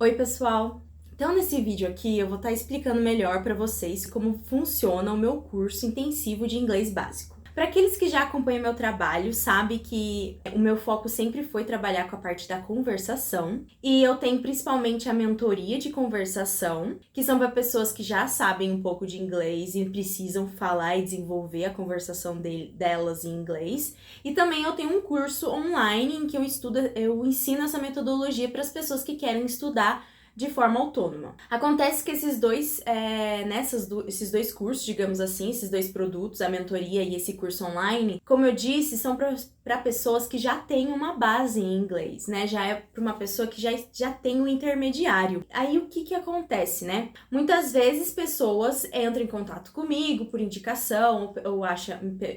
Oi, pessoal! Então, nesse vídeo aqui, eu vou estar explicando melhor para vocês como funciona o meu curso intensivo de inglês básico. Para aqueles que já acompanham meu trabalho, sabe que o meu foco sempre foi trabalhar com a parte da conversação, e eu tenho principalmente a mentoria de conversação, que são para pessoas que já sabem um pouco de inglês e precisam falar e desenvolver a conversação delas em inglês. E também eu tenho um curso online em que eu ensino essa metodologia para as pessoas que querem estudar de forma autônoma. Acontece que esses dois cursos, digamos assim, esses dois produtos, a mentoria e esse curso online, como eu disse, são para pessoas que já têm uma base em inglês, né? Já é para uma pessoa que já tem um intermediário. Aí o que acontece, né? Muitas vezes pessoas entram em contato comigo por indicação, ou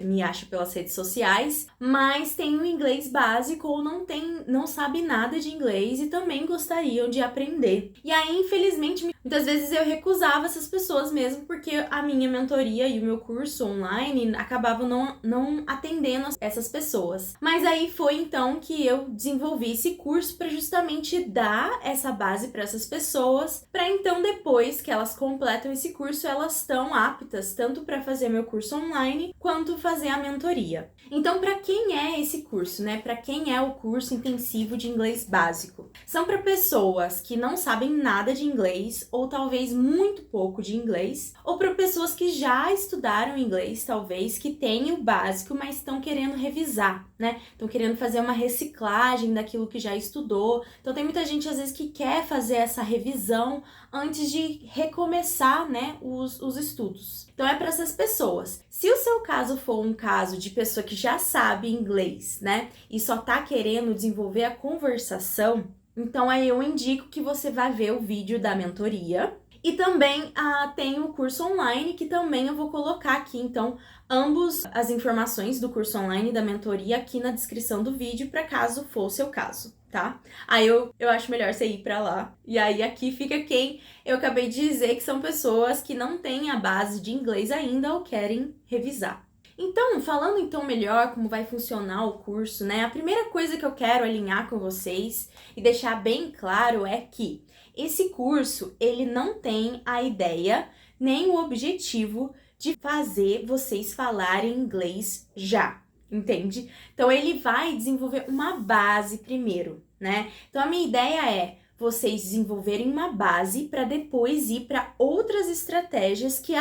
me acham pelas redes sociais, mas tem um inglês básico ou não sabe nada de inglês e também gostariam de aprender. E aí, infelizmente, muitas vezes eu recusava essas pessoas mesmo, porque a minha mentoria e o meu curso online acabavam não atendendo essas pessoas. Mas aí foi então que eu desenvolvi esse curso para justamente dar essa base para essas pessoas, para então depois que elas completam esse curso, elas estão aptas tanto para fazer meu curso online quanto fazer a mentoria. Então, para quem é esse curso, né? Para quem é o curso intensivo de inglês básico? São para pessoas que não sabem nada de inglês ou talvez muito pouco de inglês, ou para pessoas que já estudaram inglês, talvez que têm o básico, mas estão querendo revisar, né? Estão querendo fazer uma reciclagem daquilo que já estudou. Então tem muita gente às vezes que quer fazer essa revisão antes de recomeçar, né, os estudos. Então é para essas pessoas. Se o seu caso for um caso de pessoa que já sabe inglês, né, e só tá querendo desenvolver a conversação, então aí eu indico que você vá ver o vídeo da mentoria. E também tem o curso online, que também eu vou colocar aqui, então, ambos as informações do curso online e da mentoria aqui na descrição do vídeo, para caso for o seu caso, tá? Aí eu acho melhor você ir para lá. E aí aqui fica quem eu acabei de dizer, que são pessoas que não têm a base de inglês ainda ou querem revisar. Então, falando então melhor como vai funcionar o curso, né? A primeira coisa que eu quero alinhar com vocês e deixar bem claro é que esse curso, ele não tem a ideia nem o objetivo de fazer vocês falarem inglês já, entende? Então, ele vai desenvolver uma base primeiro, né? Então, a minha ideia é vocês desenvolverem uma base para depois ir para outras estratégias que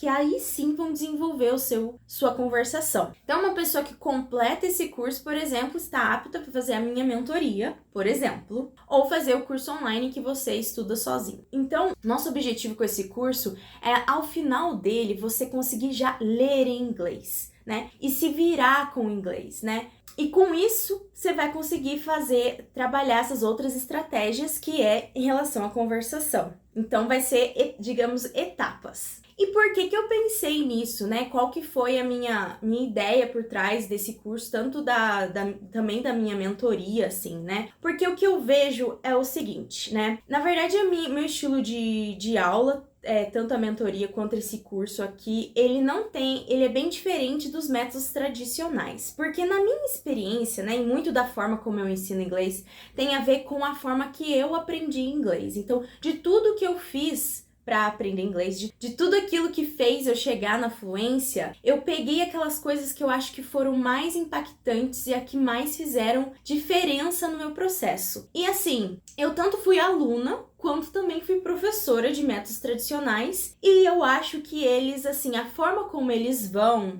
aí sim vão desenvolver sua conversação. Então, uma pessoa que completa esse curso, por exemplo, está apta para fazer a minha mentoria, por exemplo, ou fazer o curso online que você estuda sozinho. Então, nosso objetivo com esse curso é, ao final dele, você conseguir já ler em inglês, né? E se virar com o inglês, né? E com isso, você vai conseguir trabalhar essas outras estratégias que é em relação à conversação. Então, vai ser, digamos, etapas. E por que eu pensei nisso, né? Qual que foi a minha ideia por trás desse curso, tanto também da minha mentoria, assim, né? Porque o que eu vejo é o seguinte, né? Na verdade, meu estilo de aula, tanto a mentoria quanto esse curso aqui, ele é bem diferente dos métodos tradicionais, porque na minha experiência, né, e muito da forma como eu ensino inglês, tem a ver com a forma que eu aprendi inglês. Então, de tudo que eu fiz para aprender inglês, de tudo aquilo que fez eu chegar na fluência, eu peguei aquelas coisas que eu acho que foram mais impactantes e a que mais fizeram diferença no meu processo. E assim, eu tanto fui aluna, quanto também fui professora de métodos tradicionais, e eu acho que eles, assim, a forma como eles vão,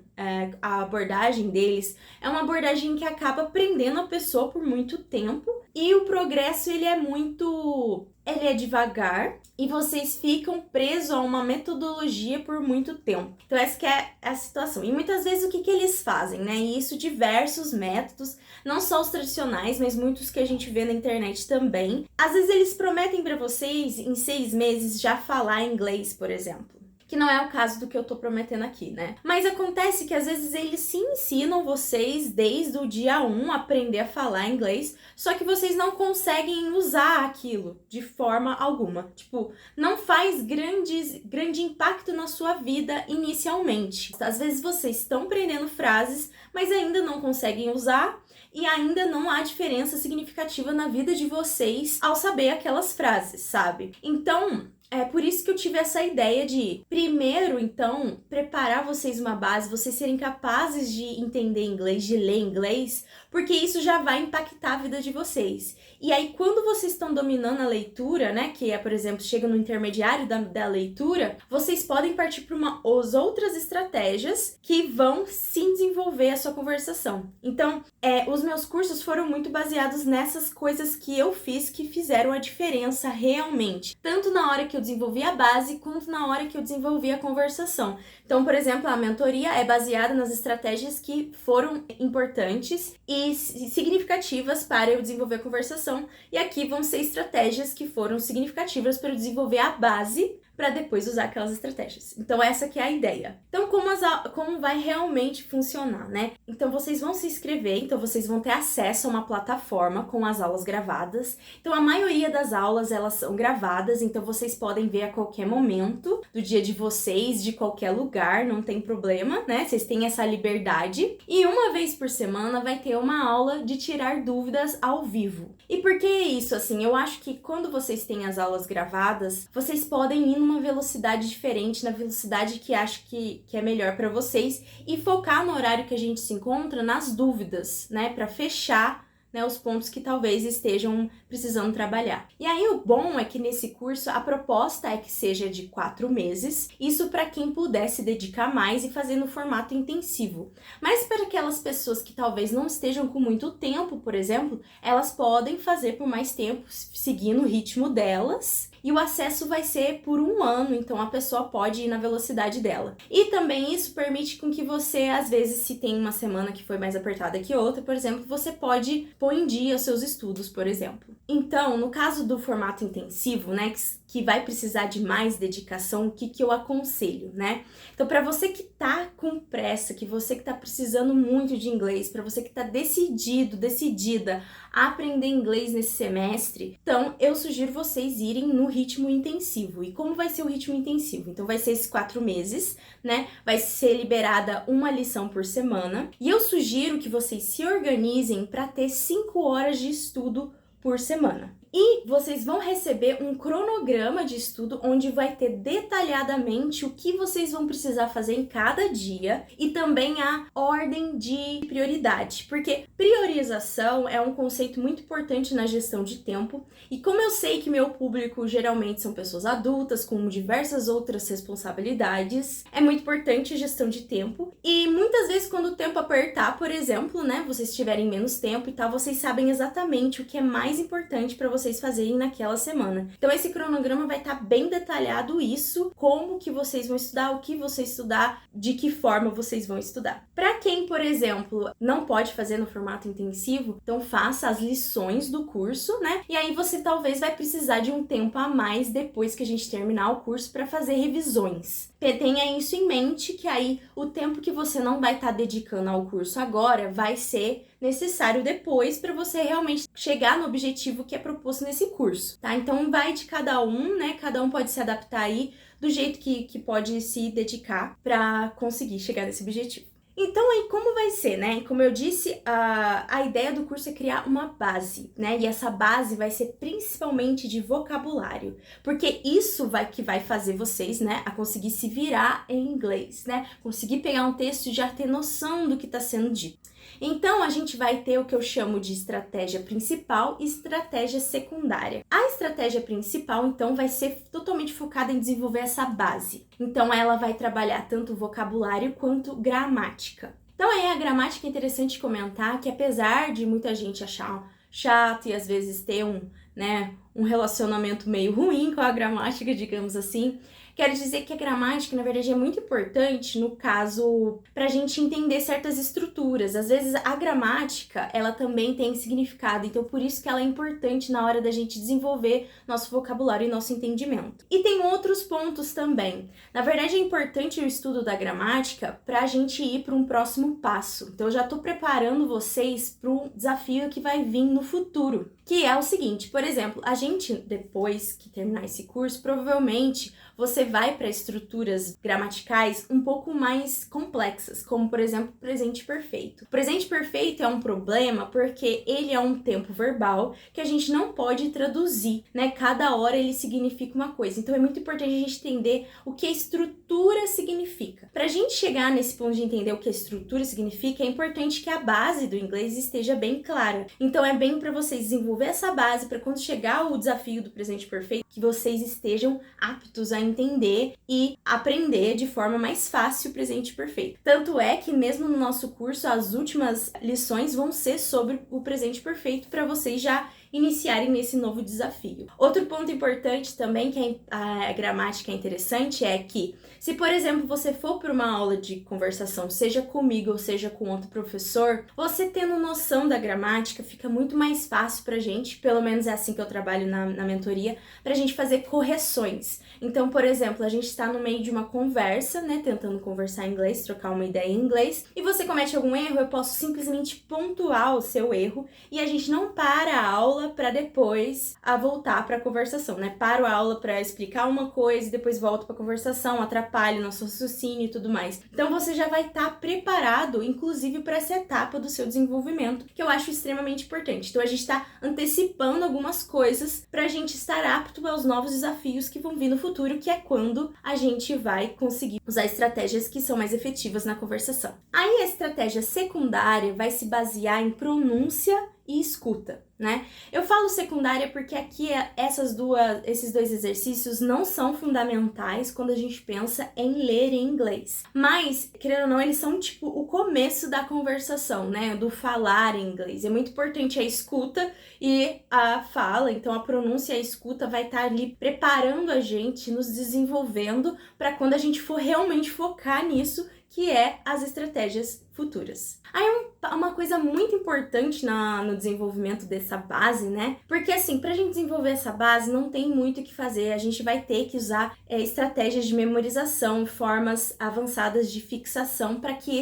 a abordagem deles, é uma abordagem que acaba prendendo a pessoa por muito tempo, e o progresso, ele é devagar, e vocês ficam presos a uma metodologia por muito tempo. Então essa que é a situação. E muitas vezes o que eles fazem, né? E isso diversos métodos, não só os tradicionais, mas muitos que a gente vê na internet também. Às vezes eles prometem para vocês em 6 meses já falar inglês, por exemplo. Que não é o caso do que eu tô prometendo aqui, né? Mas acontece que às vezes eles se ensinam vocês desde o dia 1 a aprender a falar inglês, só que vocês não conseguem usar aquilo de forma alguma. Tipo, não faz grande impacto na sua vida inicialmente. Às vezes vocês estão aprendendo frases, mas ainda não conseguem usar, e ainda não há diferença significativa na vida de vocês ao saber aquelas frases, sabe? Então, é por isso que eu tive essa ideia de, primeiro, então, preparar vocês uma base, vocês serem capazes de entender inglês, de ler inglês, porque isso já vai impactar a vida de vocês. E aí, quando vocês estão dominando a leitura, né, que é, por exemplo, chega no intermediário da leitura, vocês podem partir para as outras estratégias que vão sim desenvolver a sua conversação. Então, os meus cursos foram muito baseados nessas coisas que eu fiz que fizeram a diferença realmente, tanto na hora que eu desenvolvi a base, quanto na hora que eu desenvolvi a conversação. Então, por exemplo, a mentoria é baseada nas estratégias que foram importantes e significativas para eu desenvolver a conversação. E aqui vão ser estratégias que foram significativas para eu desenvolver a base para depois usar aquelas estratégias. Então essa que é a ideia. Então como vai realmente funcionar, né? Então vocês vão se inscrever, então vocês vão ter acesso a uma plataforma com as aulas gravadas. Então a maioria das aulas elas são gravadas, então vocês podem ver a qualquer momento do dia de vocês, de qualquer lugar, não tem problema, né? Vocês têm essa liberdade. E uma vez por semana vai ter uma aula de tirar dúvidas ao vivo. E por que isso? Assim, eu acho que quando vocês têm as aulas gravadas, vocês podem ir numa velocidade diferente, na velocidade que acho que é melhor para vocês e focar no horário que a gente se encontra nas dúvidas, né, para fechar, né, os pontos que talvez estejam precisando trabalhar. E aí o bom é que nesse curso a proposta é que seja de 4 meses, isso para quem puder se dedicar mais e fazer no formato intensivo. Mas para aquelas pessoas que talvez não estejam com muito tempo, por exemplo, elas podem fazer por mais tempo, seguindo o ritmo delas. E o acesso vai ser por 1 ano, então a pessoa pode ir na velocidade dela. E também isso permite com que você, às vezes, se tem uma semana que foi mais apertada que outra, por exemplo, você pode pôr em dia os seus estudos, por exemplo. Então, no caso do formato intensivo, né, que vai precisar de mais dedicação, o que eu aconselho, né? Então, para você que tá com pressa, que você que tá precisando muito de inglês, para você que tá decidida a aprender inglês nesse semestre, então eu sugiro vocês irem no ritmo intensivo. E como vai ser o ritmo intensivo? Então, vai ser esses 4 meses, né? Vai ser liberada uma lição por semana. E eu sugiro que vocês se organizem para ter 5 horas de estudo por semana. E vocês vão receber um cronograma de estudo onde vai ter detalhadamente o que vocês vão precisar fazer em cada dia e também a ordem de prioridade, porque priorização é um conceito muito importante na gestão de tempo e como eu sei que meu público geralmente são pessoas adultas com diversas outras responsabilidades, é muito importante a gestão de tempo e muitas vezes quando o tempo apertar, por exemplo, né, vocês tiverem menos tempo e tal, vocês sabem exatamente o que é mais importante para vocês fazerem naquela semana. Então esse cronograma vai estar bem detalhado isso, como que vocês vão estudar, o que vocês estudar, de que forma vocês vão estudar. Para quem, por exemplo, não pode fazer no formato intensivo, então faça as lições do curso, né? E aí você talvez vai precisar de um tempo a mais depois que a gente terminar o curso para fazer revisões. Tenha isso em mente que aí o tempo que você não vai estar dedicando ao curso agora vai ser necessário depois para você realmente chegar no objetivo que é proposto nesse curso, tá? Então vai de cada um, né? Cada um pode se adaptar aí do jeito que pode se dedicar para conseguir chegar nesse objetivo. Então aí como vai ser, né? Como eu disse, a ideia do curso é criar uma base, né? E essa base vai ser principalmente de vocabulário, porque isso que vai fazer vocês, né, a conseguir se virar em inglês, né? Conseguir pegar um texto e já ter noção do que está sendo dito. Então, a gente vai ter o que eu chamo de estratégia principal e estratégia secundária. A estratégia principal, então, vai ser totalmente focada em desenvolver essa base. Então, ela vai trabalhar tanto vocabulário quanto gramática. Então, aí a gramática é interessante comentar que apesar de muita gente achar chato e às vezes ter um relacionamento meio ruim com a gramática, digamos assim, quero dizer que a gramática, na verdade, é muito importante no caso para a gente entender certas estruturas. Às vezes a gramática, ela também tem significado, então por isso que ela é importante na hora da gente desenvolver nosso vocabulário e nosso entendimento. E tem outros pontos também. Na verdade, é importante o estudo da gramática para a gente ir para um próximo passo. Então eu já estou preparando vocês para um desafio que vai vir no futuro, que é o seguinte, por exemplo, a gente gente, depois que terminar esse curso, provavelmente você vai para estruturas gramaticais um pouco mais complexas, como, por exemplo, presente perfeito. O presente perfeito é um problema porque ele é um tempo verbal que a gente não pode traduzir, né? Cada hora ele significa uma coisa. Então é muito importante a gente entender o que a estrutura significa. Para a gente chegar nesse ponto de entender o que a estrutura significa, é importante que a base do inglês esteja bem clara. Então é bem para vocês desenvolver essa base para quando chegar o desafio do presente perfeito, que vocês estejam aptos a entender e aprender de forma mais fácil o presente perfeito. Tanto é que mesmo no nosso curso, as últimas lições vão ser sobre o presente perfeito para vocês já iniciarem nesse novo desafio. Outro ponto importante também, que a gramática é interessante, é que se, por exemplo, você for para uma aula de conversação, seja comigo ou seja com outro professor, você tendo noção da gramática, fica muito mais fácil pra gente, pelo menos é assim que eu trabalho na mentoria, pra gente fazer correções. Então, por exemplo, a gente está no meio de uma conversa, né, tentando conversar em inglês, trocar uma ideia em inglês, e você comete algum erro, eu posso simplesmente pontuar o seu erro e a gente não para a aula para depois voltar para a conversação, né? Paro a aula para explicar uma coisa e depois volto para a conversação, atrapalho nosso raciocínio e tudo mais. Então você já vai estar preparado, inclusive, para essa etapa do seu desenvolvimento, que eu acho extremamente importante. Então a gente está antecipando algumas coisas para a gente estar apto aos novos desafios que vão vir no futuro, que é quando a gente vai conseguir usar estratégias que são mais efetivas na conversação. Aí a estratégia secundária vai se basear em pronúncia e escuta, né? Eu falo secundária porque aqui esses dois exercícios não são fundamentais quando a gente pensa em ler em inglês. Mas, querendo ou não, eles são tipo o começo da conversação, né? Do falar em inglês. É muito importante a escuta e a fala, então a pronúncia e a escuta vai estar ali preparando a gente, nos desenvolvendo para quando a gente for realmente focar nisso, que é as estratégias futuras. Aí uma coisa muito importante no desenvolvimento dessa base, né? Porque assim, pra gente desenvolver essa base, não tem muito o que fazer. A gente vai ter que usar estratégias de memorização, formas avançadas de fixação para que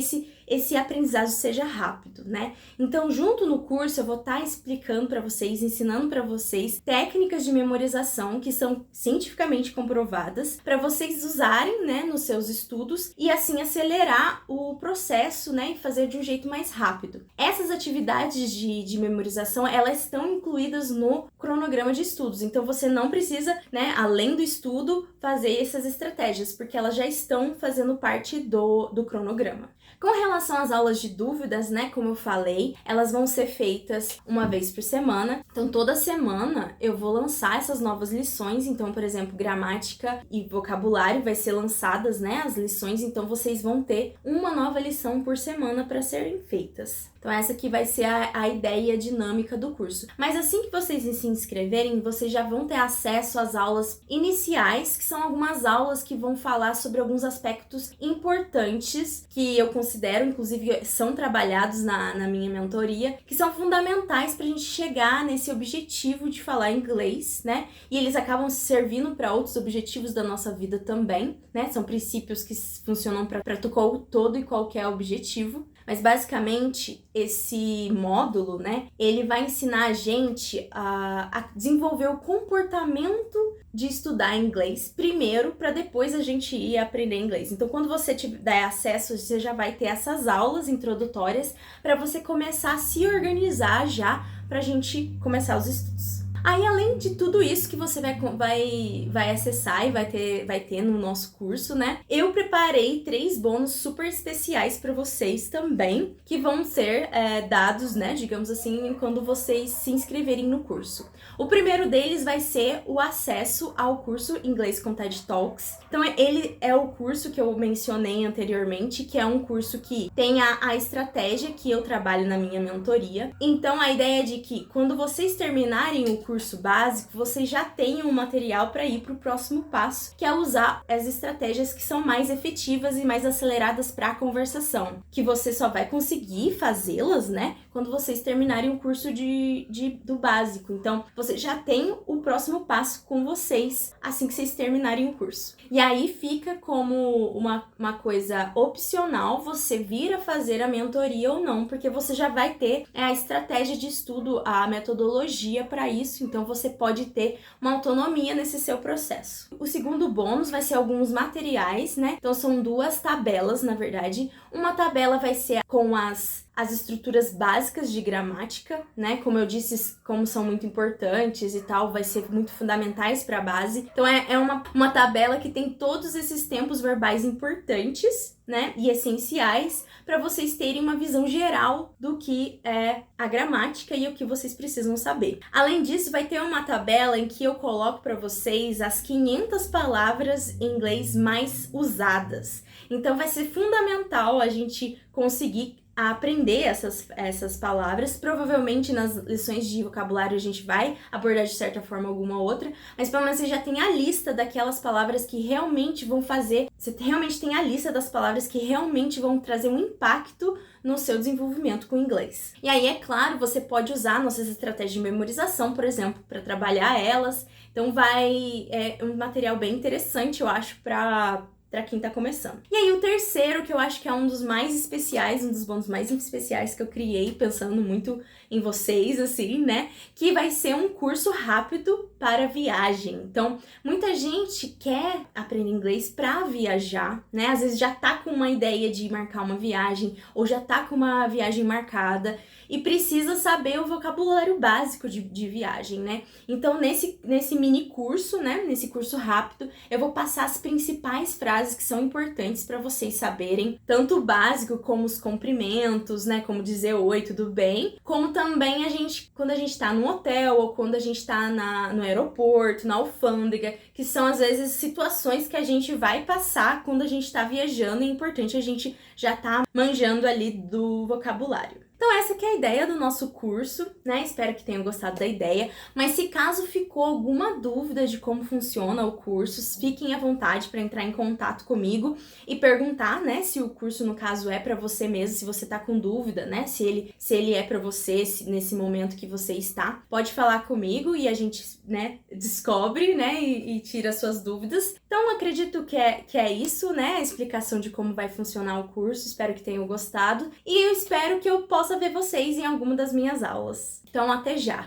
esse aprendizado seja rápido, né? Então, junto no curso, eu vou estar explicando para vocês, ensinando para vocês técnicas de memorização que são cientificamente comprovadas para vocês usarem, né, nos seus estudos e assim acelerar o processo, né, e fazer de um jeito mais rápido. Essas atividades de memorização, elas estão incluídas no cronograma de estudos, então você não precisa, né, além do estudo, fazer essas estratégias, porque elas já estão fazendo parte do cronograma. Com relação às aulas de dúvidas, né, como eu falei, elas vão ser feitas uma vez por semana. Então, toda semana eu vou lançar essas novas lições. Então, por exemplo, gramática e vocabulário vai ser lançadas, né, as lições. Então, vocês vão ter uma nova lição por semana para serem feitas. Então, essa aqui vai ser a ideia dinâmica do curso. Mas assim que vocês se inscreverem, vocês já vão ter acesso às aulas iniciais, que são algumas aulas que vão falar sobre alguns aspectos importantes que eu considero, inclusive são trabalhados na minha mentoria, que são fundamentais para a gente chegar nesse objetivo de falar inglês, né? E eles acabam servindo para outros objetivos da nossa vida também, né? São princípios que funcionam para todo e qualquer objetivo. Mas basicamente esse módulo, né, ele vai ensinar a gente a desenvolver o comportamento de estudar inglês primeiro, para depois a gente ir aprender inglês. Então, quando você der acesso, você já vai ter essas aulas introdutórias para você começar a se organizar já para a gente começar os estudos. Aí, além de tudo isso que você vai acessar e vai ter no nosso curso, né? Eu preparei 3 bônus super especiais para vocês também, que vão ser dados, né? Digamos assim, quando vocês se inscreverem no curso. O primeiro deles vai ser o acesso ao curso Inglês com TED Talks. Então, ele é o curso que eu mencionei anteriormente, que é um curso que tem a estratégia que eu trabalho na minha mentoria. Então, a ideia é de que quando vocês terminarem o curso básico, vocês já tenham um material para ir para o próximo passo, que é usar as estratégias que são mais efetivas e mais aceleradas para a conversação, que você só vai conseguir fazê-las, né, quando vocês terminarem o curso do básico. Então, você já tem o próximo passo com vocês assim que vocês terminarem o curso. E aí fica como uma coisa opcional você vir a fazer a mentoria ou não, porque você já vai ter a estratégia de estudo, a metodologia para isso, curso, então você pode ter uma autonomia nesse seu processo. O segundo bônus vai ser alguns materiais, né? Então são 2 tabelas, na verdade. Uma tabela vai ser com as estruturas básicas de gramática, né? Como eu disse, como são muito importantes e tal, vai ser muito fundamentais para a base. Então é uma tabela que tem todos esses tempos verbais importantes, né? E essenciais para vocês terem uma visão geral do que é a gramática e o que vocês precisam saber. Além disso, vai ter uma tabela em que eu coloco para vocês as 500 palavras em inglês mais usadas. Então vai ser fundamental a gente conseguir aprender essas palavras. Provavelmente nas lições de vocabulário a gente vai abordar de certa forma alguma outra, mas pelo menos você já tem a lista daquelas palavras que realmente vão fazer, você realmente tem a lista das palavras que realmente vão trazer um impacto no seu desenvolvimento com o inglês. E aí, é claro, você pode usar nossas estratégias de memorização, por exemplo, para trabalhar elas. Então é um material bem interessante, eu acho, para quem tá começando. E aí o terceiro, que eu acho que é um dos mais especiais, um dos bônus mais especiais que eu criei, pensando muito em vocês, assim, né? Que vai ser um curso rápido para viagem. Então, muita gente quer aprender inglês para viajar, né? Às vezes já tá com uma ideia de marcar uma viagem, ou já tá com uma viagem marcada, e precisa saber o vocabulário básico de viagem, né? Então, nesse mini curso, né? Nesse curso rápido, eu vou passar as principais frases que são importantes para vocês saberem, tanto o básico como os cumprimentos, né? Como dizer oi, tudo bem, como também quando a gente tá no hotel ou quando a gente tá no aeroporto, na alfândega, que são às vezes situações que a gente vai passar quando a gente tá viajando, e é importante a gente já tá manjando ali do vocabulário. Então essa que é a ideia do nosso curso, né? Espero que tenham gostado da ideia, mas se caso ficou alguma dúvida de como funciona o curso, fiquem à vontade para entrar em contato comigo e perguntar, né, se o curso no caso é para você mesmo, se você tá com dúvida, né, se ele é para você, nesse momento que você está. Pode falar comigo e a gente, né, descobre, né, e tira suas dúvidas. Então acredito que é isso, né, a explicação de como vai funcionar o curso. Espero que tenham gostado e eu espero que eu possa ver vocês em alguma das minhas aulas. Então, até já!